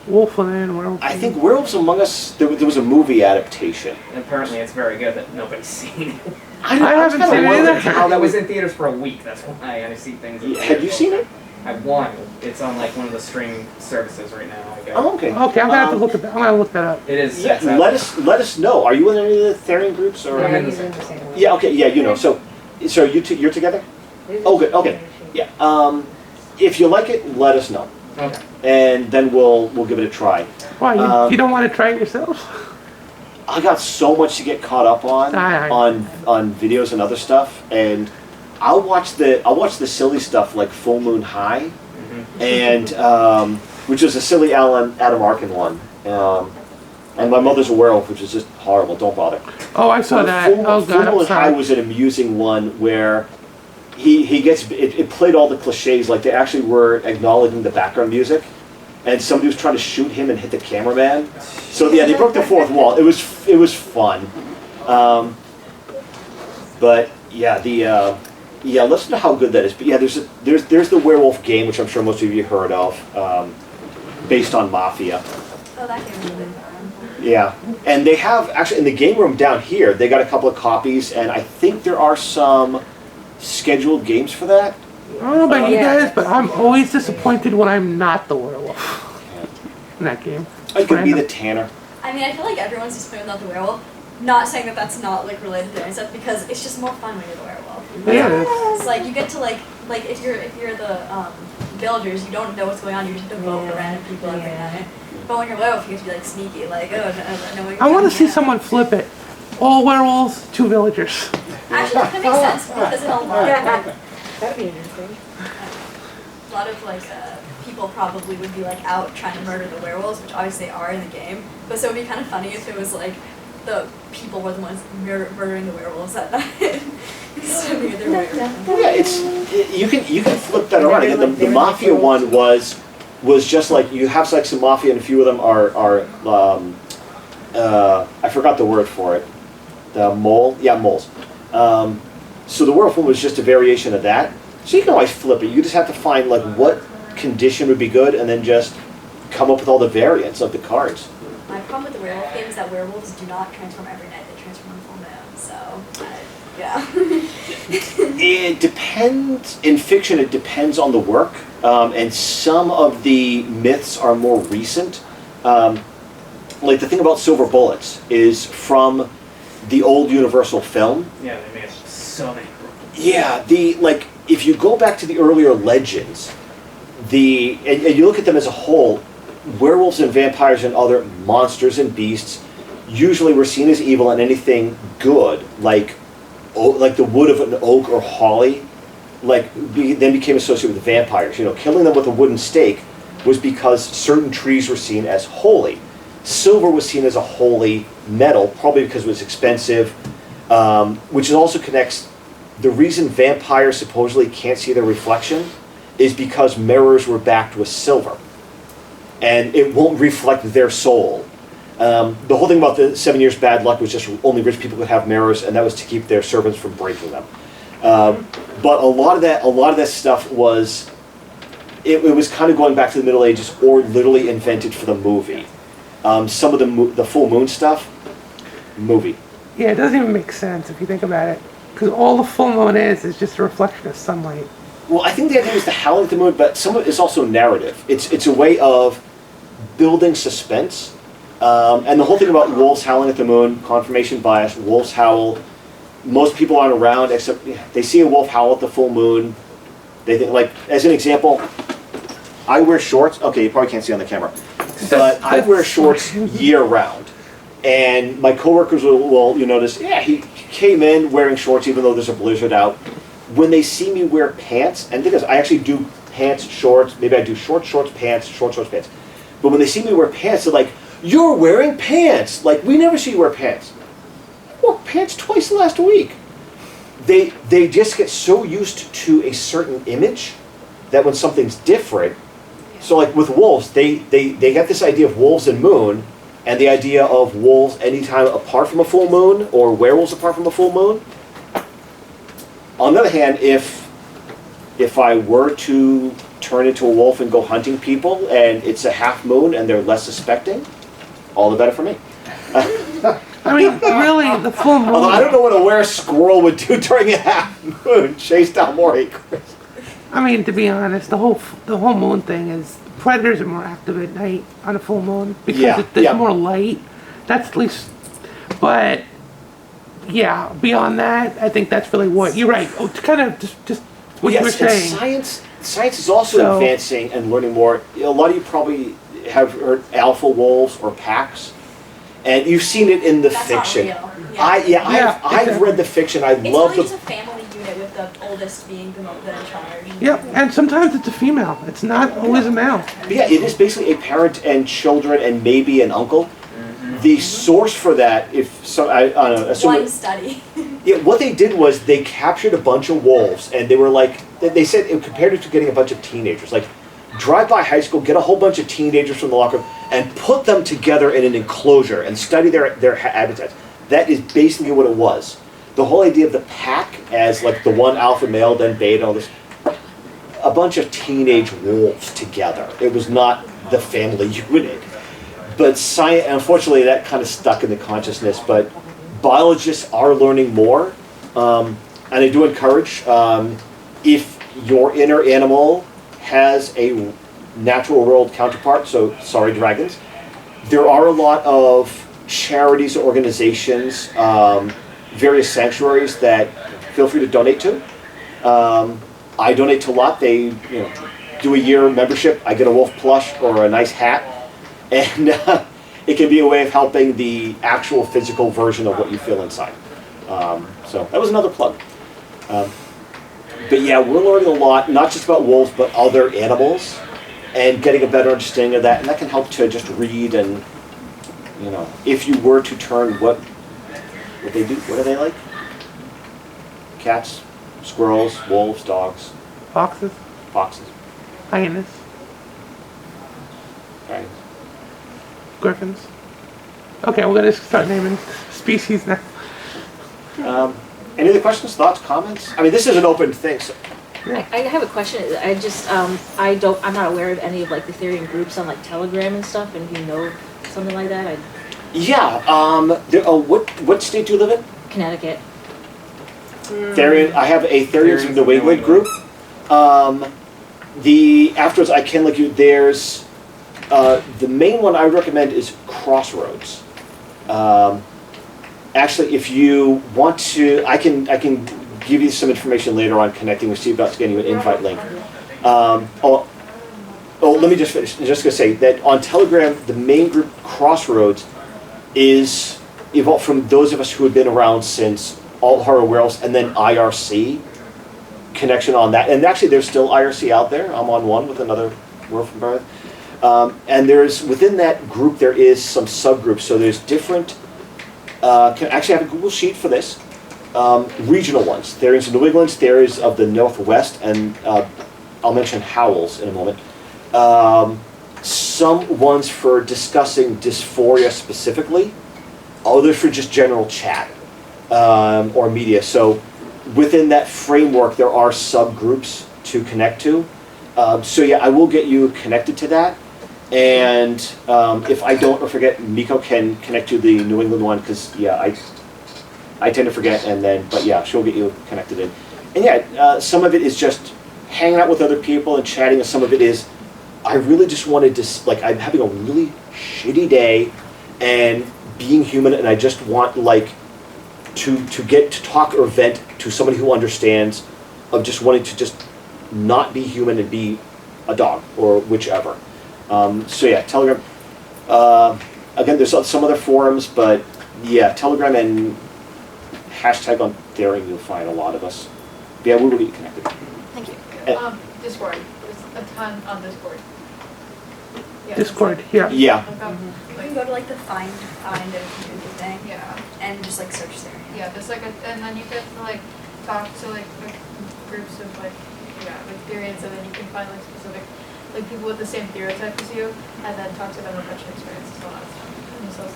Wolfland, Werewolf. I think Werewolves Among Us, there was a movie adaptation. And apparently it's very good that nobody's seen. I haven't kinda seen it wondering either. how That was in theaters for a week. That's why I see things. in Have you theaters. seen it? I won. It's on like one of the streaming services right now. I guess. Oh, okay. Okay, I'm gonna have to look at that. I'm gonna look that up. It is. Yeah, it's out let there. us know. Are you in any of the Therian groups or? I'm Yeah, in the he's same in the same one. Yeah. Okay. Yeah. So you're together. There's Oh, a good. Okay. machine. Yeah. If you like it, let us know. Okay. and then we'll give it a try. Why, you don't want to try it yourself? I got so much to get caught up on Aye. on videos and other stuff, and I'll watch the silly stuff like Full Moon High, and which is a silly Adam Arkin one, and My Mother's a Werewolf, which is just horrible. Don't bother. Oh, I saw that. Oh, God, Full I'm Moon High sorry. was an amusing one where he gets it played all the cliches, like they actually were acknowledging the background music, and somebody was trying to shoot him and hit the cameraman. So yeah, they broke the fourth wall. It was fun, but yeah, let's know how good that is. But yeah, there's the werewolf game, which I'm sure most of you heard of, based on Mafia. Oh, that game was really fun. Yeah, and they have actually in the game room down here. They got a couple of copies, and I think there are some scheduled games for that. I don't know about you guys, but I'm always disappointed when I'm not the werewolf in that game. I could be the Tanner. I mean, I feel like everyone's just playing without the werewolf. Not saying that that's not like related to any stuff, because it's just more fun when you're the werewolf. Yeah, it is. It's like you get to like if you're the villagers, you don't know what's going on. You just have to vote for random people every night. But when you're werewolf, you get to be like sneaky, like no. I want to see someone flip it. All werewolves, 2 villagers. Actually, that makes sense because in a lot That'd be interesting. a lot of like people probably would be like out trying to murder the werewolves, which obviously they are in the game. But so it'd be kind of funny if it was like the people were the ones murdering the werewolves that night. Instead of the other way around. Well, yeah, you can flip that around. Again, the Mafia one was just like you have like some Mafia, and a few of them are I forgot the word for it. The mole, yeah, moles. So the werewolf one was just a variation of that. So you can always flip it. You just have to find like what condition would be good, and then just come up with all the variants of the cards. My problem with the werewolf game is that werewolves do not transform every night. They transform on full moon. So yeah. It depends. In fiction, it depends on the work, and some of the myths are more recent. Like the thing about silver bullets is from the old Universal film. Yeah, they made so many. Yeah, if you go back to the earlier legends, and you look at them as a whole, werewolves and vampires and other monsters and beasts usually were seen as evil, and anything good, like the wood of an oak or holly, then became associated with vampires. You know, killing them with a wooden stake was because certain trees were seen as holy. Silver was seen as a holy metal, probably because it was expensive, which also connects. The reason vampires supposedly can't see their reflection is because mirrors were backed with silver, and it won't reflect their soul. The whole thing about the 7 years bad luck was just only rich people could have mirrors, and that was to keep their servants from breaking them. But a lot of that stuff was, it was kind of going back to the Middle Ages, or literally invented for the movie. Some of the full moon stuff, movie. Yeah, it doesn't even make sense if you think about it. Because all the full moon is just a reflection of sunlight. Well, I think the idea is the howling at the moon, but some of it is also narrative. It's a way of building suspense. And the whole thing about wolves howling at the moon, confirmation bias, wolves howl. Most people aren't around, except they see a wolf howl at the full moon. They think, like, as an example, I wear shorts. Okay, you probably can't see on the camera. But I wear shorts year round. And my coworkers will you notice, yeah, he came in wearing shorts even though there's a blizzard out. When they see me wear pants, and think of this, I actually do pants, shorts, maybe I do shorts, pants, shorts, pants. But when they see me wear pants, they're like, you're wearing pants! Like, we never see you wear pants. I wore pants twice last week. They just get so used to a certain image that when something's different, so like with wolves, they get this idea of wolves and moon, and the idea of wolves anytime apart from a full moon, or werewolves apart from a full moon. On the other hand, if I were to turn into a wolf and go hunting people, and it's a half moon and they're less suspecting, all the better for me. I mean, really, the full moon. Although I don't know what a were squirrel would do during a half moon. Chase down more acres. I mean, to be honest, the whole moon thing is predators are more active at night on a full moon because there's more light. That's at least, but yeah, beyond that, I think that's really what you're right. Oh, it's kind of just what you were saying. Science. science is also So- advancing and learning more. A lot of you probably have heard alpha wolves or packs, and you've seen it in the That's fiction. not real. Yeah, I've read the fiction. I It's love really the. just a family unit with the oldest being the in charge. Yep, and sometimes it's a female. It's not always a male. But yeah, it is basically a parent and children and maybe an uncle. The source for that, if so, I don't know, assume One study. yeah, what they did was they captured a bunch of wolves, and they were like, they said it compared it to getting a bunch of teenagers. Like, drive by high school, get a whole bunch of teenagers from the locker room, and put them together in an enclosure and study their habitats. That is basically what it was. The whole idea of the pack as like the one alpha male, then beta, all this, a bunch of teenage wolves together. It was not the family unit. But science, unfortunately, that kind of stuck in the consciousness. But biologists are learning more, and I do encourage if your inner animal has a natural world counterpart. So, sorry, dragons. There are a lot of charities, organizations, various sanctuaries that feel free to donate to. I donate to a lot. They, do a year membership. I get a wolf plush or a nice hat. And it can be a way of helping the actual physical version of what you feel inside. So that was another plug. But yeah, we're learning a lot, not just about wolves, but other animals, and getting a better understanding of that. And that can help to just read and, if you were to turn what they do, what are they like? Cats, squirrels, wolves, dogs, Foxes, foxes. hyenas, Right. griffins. Okay, we're gonna start naming species now. Any other questions, thoughts, comments? I mean, this is an open thing. So. I have a question. I just, I'm not aware of any of like the Therian groups on like Telegram and stuff, and if you know something like that, Yeah. What state do you live in? Connecticut. Therian. I have a Therians of New England group. Afterwards, I can link you. There's the main one I would recommend is Crossroads. Actually, if you want to, I can give you some information later on connecting with Steve about getting you an invite link. Let me just finish. I'm just going to say that on Telegram, the main group Crossroads is evolved from those of us who have been around since Alt Horror Werewolves and then IRC connection on that. And actually, there's still IRC out there. I'm on one with another Werewolf from Birth. And within that group, there is some subgroups. So there's different, can actually have a Google Sheet for this, regional ones. There is New England, there is of the Northwest, and I'll mention Howells in a moment. Some ones for discussing dysphoria specifically, others for just general chat or media. So within that framework, there are subgroups to connect to. So yeah, I will get you connected to that. And if I don't or forget, Miko can connect to the New England one because yeah, I tend to forget. But yeah, she'll get you connected in. And yeah, some of it is just hanging out with other people and chatting, and some of it is I really just wanted to I'm having a really shitty day and being human, and I just want to get to talk or vent to somebody who understands, of just wanting to just not be human and be a dog or whichever. So yeah, Telegram. Again, there's some other forums, but yeah, Telegram and hashtag on Therian, you'll find a lot of us. But yeah, we will get connected. Thank you. Discord. There's a ton on Discord. Yeah, Discord, yeah. Yeah. You can go to the find a community thing. Yeah. And just search Therian. Yeah, there's and then you get to talk to with groups of Therians, and then you can find specific people with the same stereotype as you, and then talk to them about your experiences and all that stuff.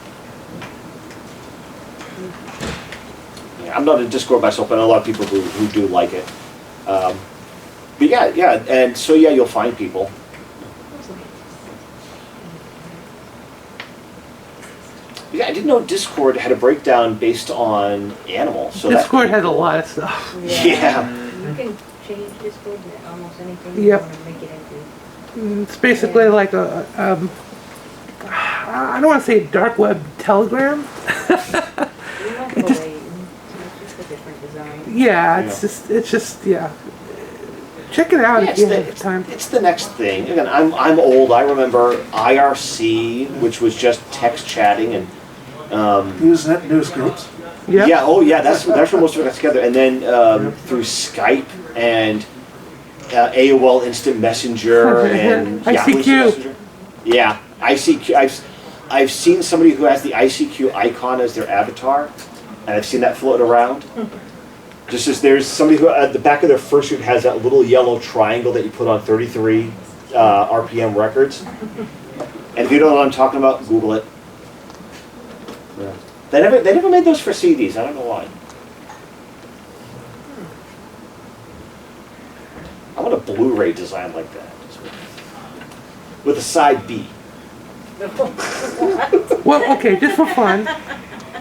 Yeah, I'm not in Discord myself, but a lot of people who do like it. But yeah, and so yeah, you'll find people. Yeah, I didn't know Discord had a breakdown based on animals. So Discord has a lot of stuff. Yeah. You can change Discord to almost anything Yep. you want to make it into. It's basically like a, I don't want to say dark web Telegram. You might go just- away. It's just a different design. Yeah, it's just, yeah. Check it out Yeah, if you have time. it's the next thing. Again, I'm old. I remember IRC, which was just text chatting, and Usenet news groups. Yeah. yeah, oh yeah, that's where most of it got together. And then through Skype and AOL Instant Messenger and Yahoo ICQ. Instant Messenger. Yeah, ICQ. I've seen somebody who has the ICQ icon as their avatar, and I've seen that float around. Just as there's somebody who at the back of their fursuit has that little yellow triangle that you put on 33 RPM records. And if you don't know what I'm talking about, Google it. Yeah. They never made those for CDs. I don't know why. I want a Blu-ray design like that, with a side B. Well, okay, just for fun.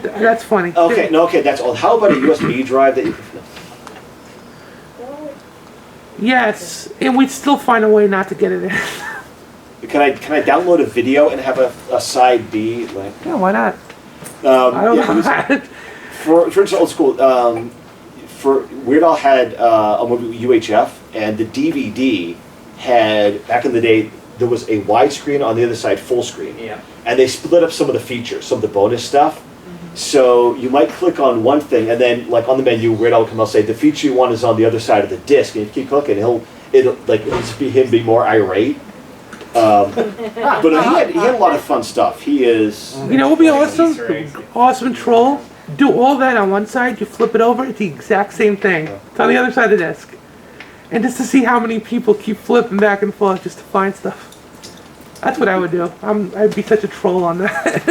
That's funny. Okay, no, okay, that's all. How about a USB drive that you? Yes, and we'd still find a way not to get it in. Can I download a video and have a side B? Like, Yeah, why not? I don't know. For instance, old school. For Weird Al had a movie UHF, and the DVD had back in the day there was a widescreen on the other side, full screen. Yeah. And they split up some of the features, some of the bonus stuff. So you might click on one thing, and then like on the menu, Weird Al will come out and say the feature you want is on the other side of the disc, and if you keep clicking, it'll just be him being more irate. But he had a lot of fun stuff. He is. You know what would be awesome? Easter eggs. Awesome troll. Do all that on one side, you flip it over, it's the exact same thing. It's on the other side of the disc. And just to see how many people keep flipping back and forth just to find stuff. That's what I would do. I'd be such a troll on that.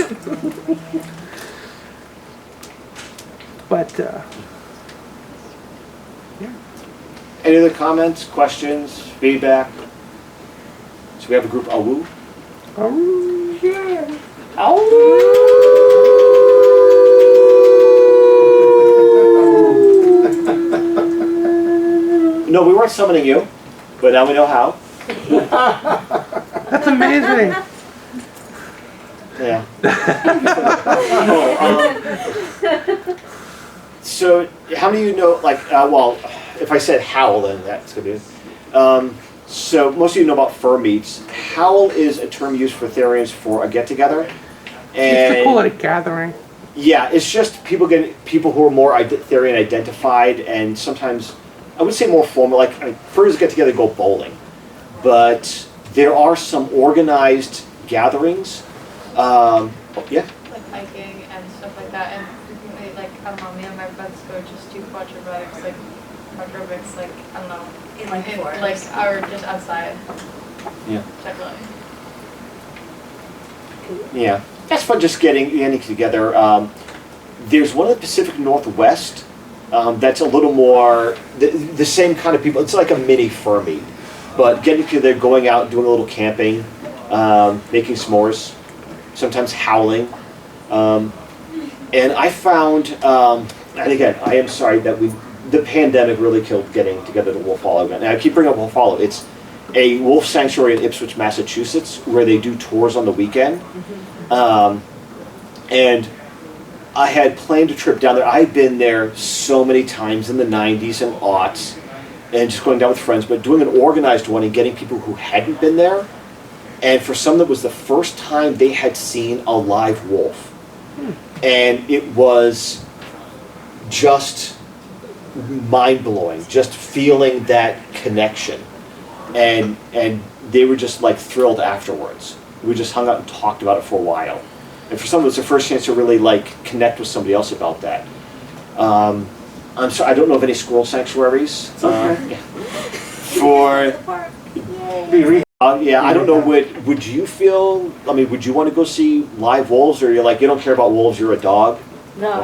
But, yeah. Any other comments, questions, feedback? So we have a group Awoo. Oh, yeah. No, we weren't summoning you, but now we know how. That's amazing. Yeah. So, how many of you know, like, well, if I said howl, then that's going to be it. So, most of you know about fur meets. Howl is a term used for Therians for a get-together. Used to call it a gathering. Yeah, it's just people who are more Therian identified, and sometimes, I would say more formal, like, furs get together, go bowling. But there are some organized gatherings. Yeah? Like hiking and stuff like that, and frequently, like, I don't know, me and my friends go just do quadrobics, like, I don't know, In like forest. like, or just outside. Yeah. Generally. Yeah. That's fun just getting together. There's one in the Pacific Northwest that's a little more, the same kind of people. It's like a mini fur meet. But getting together, going out, doing a little camping, making s'mores, sometimes howling. And I found, and again, I am sorry that the pandemic really killed getting together to Wolf Hollow again. And I keep bringing up Wolf Hollow. It's a wolf sanctuary in Ipswich, Massachusetts, where they do tours on the weekend. And I had planned a trip down there. I had been there so many times in the 90s and aughts, and just going down with friends, but doing an organized one and getting people who hadn't been there. And for some, that was the first time they had seen a live wolf. And it was just mind-blowing, just feeling that connection. And they were just like thrilled afterwards. We just hung out and talked about it for a while. And for some, it was the first chance to really like connect with somebody else about that. I'm sorry, I don't know of any squirrel sanctuaries. Yeah, I don't know. Would you feel? I mean, would you want to go see live wolves, or you're like you don't care about wolves? You're a dog. No,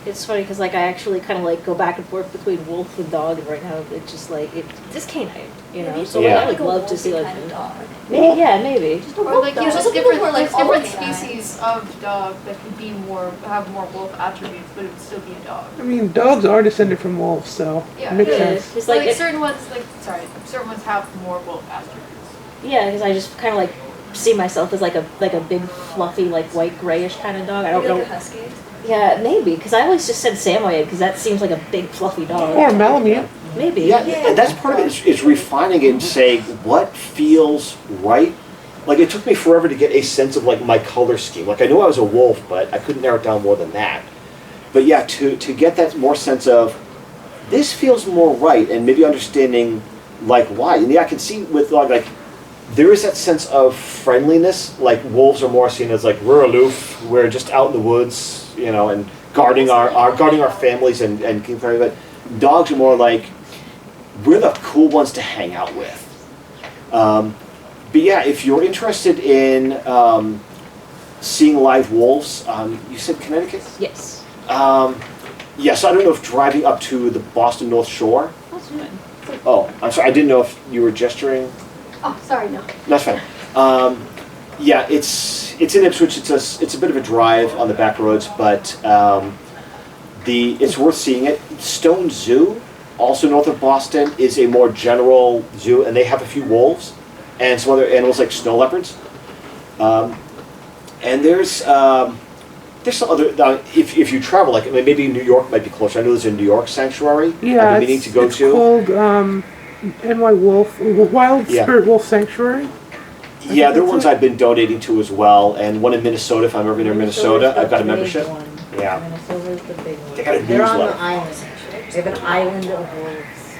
it's funny because like I actually kind of like go back and forth between wolf and dog, and right now it's just like it's canine, you know. So Yeah. I would love to see like kind of dog. maybe, yeah, maybe. Or like, There's there's also people different, who are, like, there's different all canine. species of dog that could be have more wolf attributes, but it would still be a dog. I mean, dogs are descended from wolves, so Yeah. it makes Yeah, sense. it's Like, like certain ones have more wolf attributes. yeah, because I just kind of like see myself as like a big fluffy like white grayish kind of dog. I don't Maybe know. like a husky. Yeah, maybe because I always just said Samoyed because that seems like a big fluffy dog. Or Malamute. Maybe. Yeah, and that's part of it, is refining it and saying what feels right. Like, it took me forever to get a sense of, like, my color scheme. Like, I knew I was a wolf, but I couldn't narrow it down more than that. But yeah, to get that more sense of, this feels more right, and maybe understanding, like, why. And yeah, I can see with, like, there is that sense of friendliness. Like, wolves are more seen as, like, we're aloof, we're just out in the woods, you know, and guarding our families and keeping family. But dogs are more like, we're the cool ones to hang out with. But yeah, if you're interested in seeing live wolves, you said Connecticut? Yes. Yes, I don't know if driving up to the Boston North Shore. That's good. Oh, I'm sorry, I didn't know if you were gesturing. Oh, sorry, no. That's fine. Yeah, it's in Ipswich. It's a bit of a drive on the back roads, but it's worth seeing it. Stone Zoo, also north of Boston, is a more general zoo, and they have a few wolves and some other animals like snow leopards. And there's some other. If you travel, like maybe New York might be closer. I know there's a New York sanctuary. Yeah, I've been meaning to go it's to. called NY Wolf, Wild Yeah. Spirit Wolf Sanctuary. Yeah, they're that's ones it. I've been donating to as well, and one in Minnesota. If I'm ever near Minnesota, I've got a membership. Yeah. Minnesota's the big one. They got a They're on the newsletter. island. They have an island of wolves.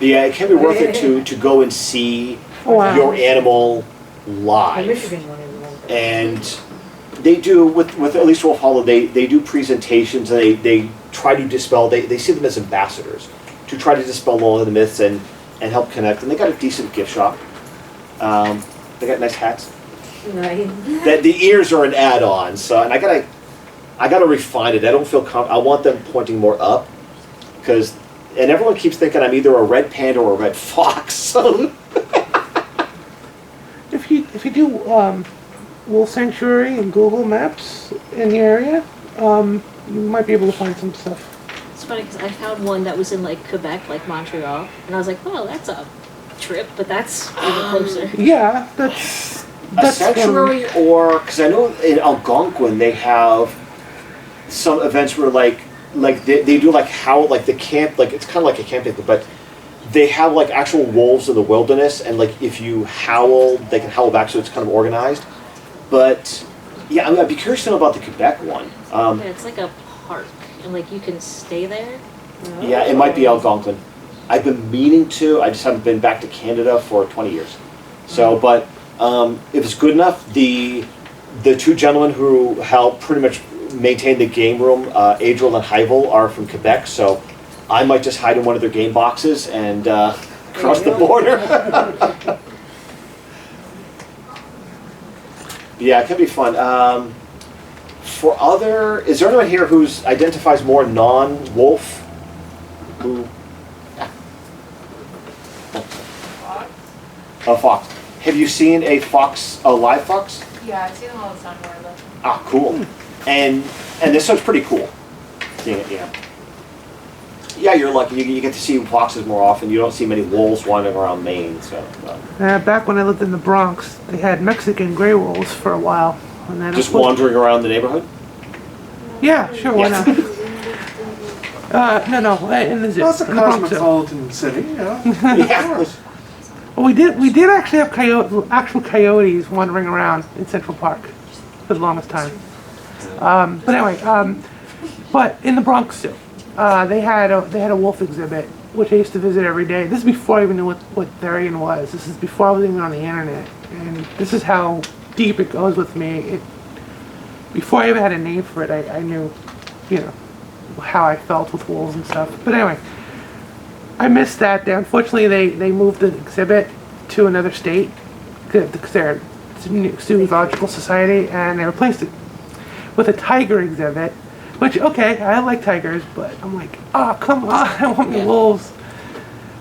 Yeah, it can be worth it to go and see Wow. your animal The live. Michigan one is the one. And they do, with at least Wolf Hollow, they do presentations, and they try to dispel, they see them as ambassadors, to try to dispel all of the myths and help connect. And they got a decent gift shop. They got nice hats. Right. That the ears are an add-on, so, and I gotta refine it. I don't feel I want them pointing more up, and everyone keeps thinking I'm either a red panda or a red fox. So If you do Wolf Sanctuary in Google Maps in the area, you might be able to find some stuff. It's funny because I found one that was in like Quebec, like Montreal, and I was like, well, that's a trip, but that's even closer. Yeah, that's a sanctuary, or because I know in Algonquin they have some events where like they do like how like the camp, like it's kind of like a camping, but they have like actual wolves in the wilderness, and like if you howl, they can howl back, so it's kind of organized. But yeah, I'd be curious to know about the Quebec one. Yeah, it's like a park, and like you can stay there. Yeah, it might be Algonquin. I've been meaning to. I just haven't been back to Canada for 20 years. So, but if it's good enough, the two gentlemen who help pretty much maintain the game room, Adriel and Hyvel, are from Quebec. So I might just hide in one of their game boxes and cross the border. Yeah, it can be fun. Is there anyone here who identifies more non-wolf? Who? A fox. Have you seen a fox, a live fox? Yeah, I see them all the time where I live. Ah, cool. And this one's pretty cool. Seeing it, yeah. Yeah, you're lucky. You get to see foxes more often. You don't see many wolves wandering around Maine. So. Back when I lived in the Bronx, they had Mexican gray wolves for a while. And then Just wandering around the neighborhood? Yeah, sure, why Yeah. not? No, in the zoo. Well, it's a in the Bronx Zoo. cosmopolitan city, you know. Yeah. Well, we did actually have actual coyotes wandering around in Central Park for the longest time. But anyway, but in the Bronx Zoo, they had a wolf exhibit, which I used to visit every day. This is before I even knew what Therian was. This is before I was even on the internet, and this is how deep it goes with me. Before I even had a name for it, I knew, how I felt with wolves and stuff. But anyway, I missed that. Unfortunately, they moved the exhibit to another state because they're a zoological society, and they replaced it with a tiger exhibit. Which, okay, I like tigers, but I'm like, oh, come on, I want my wolves.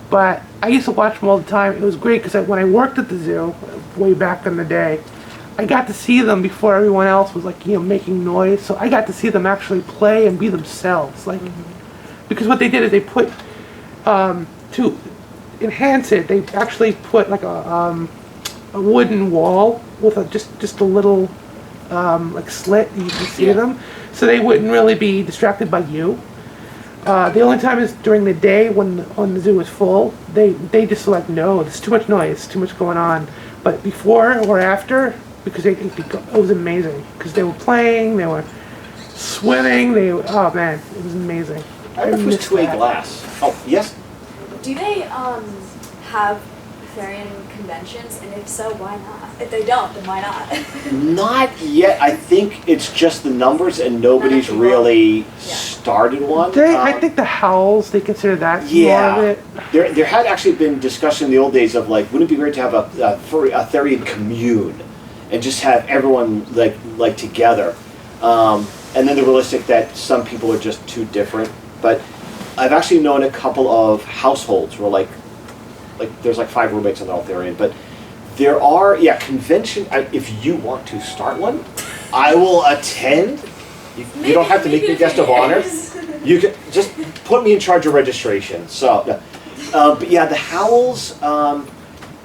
But I used to watch them all the time. It was great because when I worked at the zoo, way back in the day, I got to see them before everyone else was like, making noise. So I got to see them actually play and be themselves. Like, because what they did is they put, to enhance it, they actually put like a wooden wall with just a little like slit, you can see them, so they wouldn't really be distracted by you. The only time is during the day when the zoo is full. They just like, no, there's too much noise, too much going on. But before or after, because it was amazing. Because they were playing, they were swimming, oh man, it was amazing. I wonder if it was missed 2A that. glass. Oh, yes? Do they have Therian conventions? And if so, why not? If they don't, then why not? Not yet. I think it's just the numbers and nobody's people. really started one. I think the Howls, they consider that more of Yeah. it. There had actually been discussion in the old days of like, wouldn't it be great to have a Therian commune and just have everyone like together? And then the realistic that some people are just too different. But I've actually known a couple of households where like there's like 5 roommates in the Therian, but there are convention. If you want to start one, I will attend. You don't have to make me guest of honor. You can just put me in charge of registration. So, but yeah, the Howls.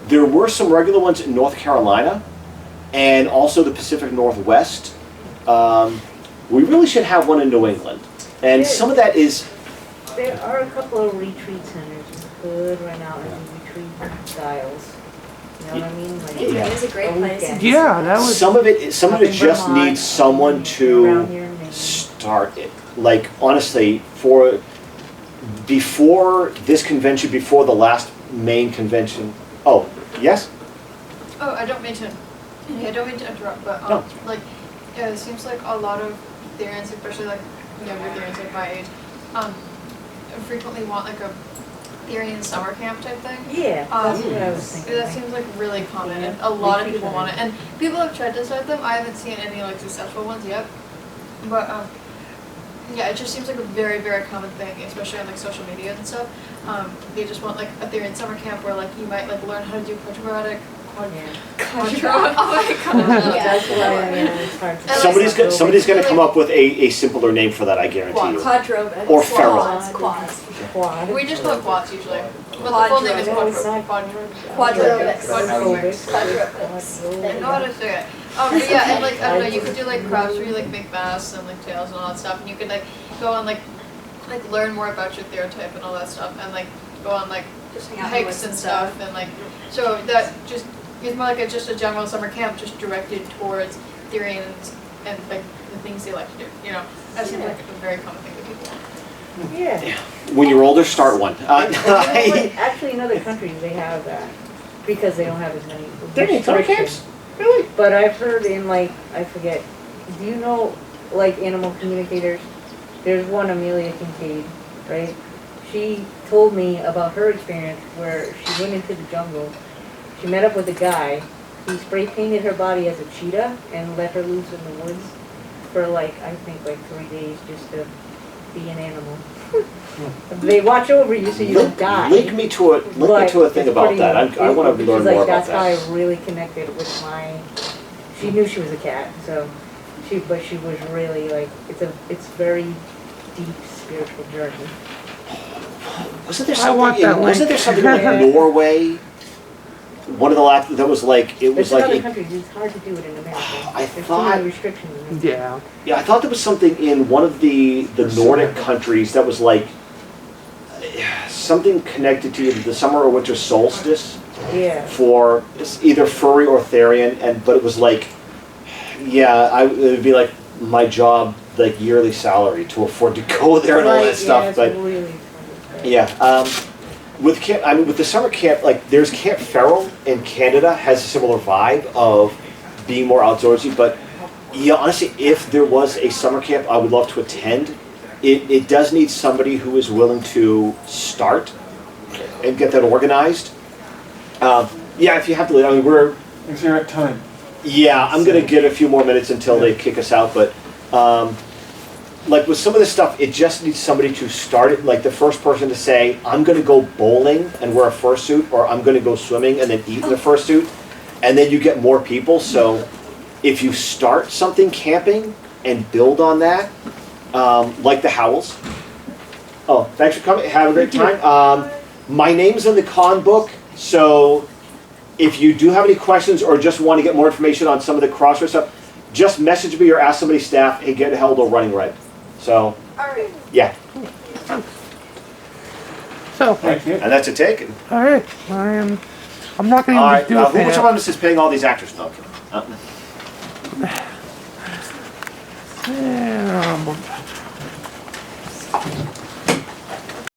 There were some regular ones in North Carolina, and also the Pacific Northwest. We really should have one in New England, and some of that is. There are a couple of retreat centers good right now in retreat styles. You know what I mean? Like, It is a great place. weekend. Yeah, that was. Some of it Up in just Vermont, needs someone around to here in Maine. start it. Like honestly, before this convention, before the last Maine convention. Oh, yes. Oh, I don't mean to interrupt, but No. like, yeah, it seems like a lot of Therians, especially like younger Therians like my age, frequently want like a Therian summer camp type thing. Yeah, that's what I was thinking. That seems like really common, and a lot of people want it. And people have tried to start them. I haven't seen any like successful ones yet, but yeah, it just seems like a very, very common thing, especially on like social media and stuff. They just want like a Therian summer camp where like you might like learn how to do quadratic. Contra. Oh my god. That's why it's hard to. Somebody's gonna come up with a simpler name for that. I guarantee you. Quadrobic. Or feral. Quads. Quad. We just call it quads usually. But the full name is Quadrobics. I know how to say it. But yeah, and like I don't know, you could do like crafts where you like make masks and like tails and all that stuff, and you could like go on like learn more about your theotype and all that stuff, and like go on like Just hang out hikes and stuff, and like so that just it's more like just a general summer camp just directed towards Therians and like the things they like to do. You know, that seems like a very common thing that people want. Yeah. When you're older, start one. And you know what? Actually, in other countries they have that because they don't have as many. Therian summer camps? Really? But I've heard in like I forget. Do you know like animal communicators? There's one Amelia Kincaid, right? She told me about her experience where she went into the jungle. She met up with a guy. He spray painted her body as a cheetah and let her loose in the woods for like I think like 3 days just to be an animal. They watch over you so you don't die. Link me to a thing about that. I want to learn more about that's that. how I really connected with my. She knew she was a cat, so but she was really like it's very deep spiritual journey. Wasn't there I want something? that Wasn't there link. something in Norway? One of the last that was like it was There's in like other countries. It's hard to do it in America. I There's too thought- many restrictions. Yeah. yeah. I thought there was something in one of the Nordic countries that was like something connected to either the summer or winter solstice Yeah. for either furry or Therian, but it was like it would be like my job, like yearly salary to afford to go there and all that stuff, Yeah, it's but. really funny. Yeah, with camp, with the summer camp, like there's Camp Feral in Canada has a similar vibe of being more outdoorsy. But yeah, honestly, if there was a summer camp, I would love to attend. It does need somebody who is willing to start and get that organized. Yeah, if you have to, I mean, Is there a time? yeah, I'm gonna get a few more minutes until they kick us out, but. Like with some of this stuff, it just needs somebody to start it. Like the first person to say, I'm going to go bowling and wear a fursuit, or I'm going to go swimming and then eat in a fursuit. And then you get more people. So if you start something camping and build on that, like the Howls. Oh, thanks for coming. Have a great time. My name's in the con book. So if you do have any questions or just want to get more information on some of the crossroads stuff, just message me or ask somebody's staff, hey, get a hold of Running Red. So, All right. yeah. So, Thank you. And that's a taken. all right, I'm not gonna All even right, do now it. which one of us is paying all these actors? No, okay. Yeah,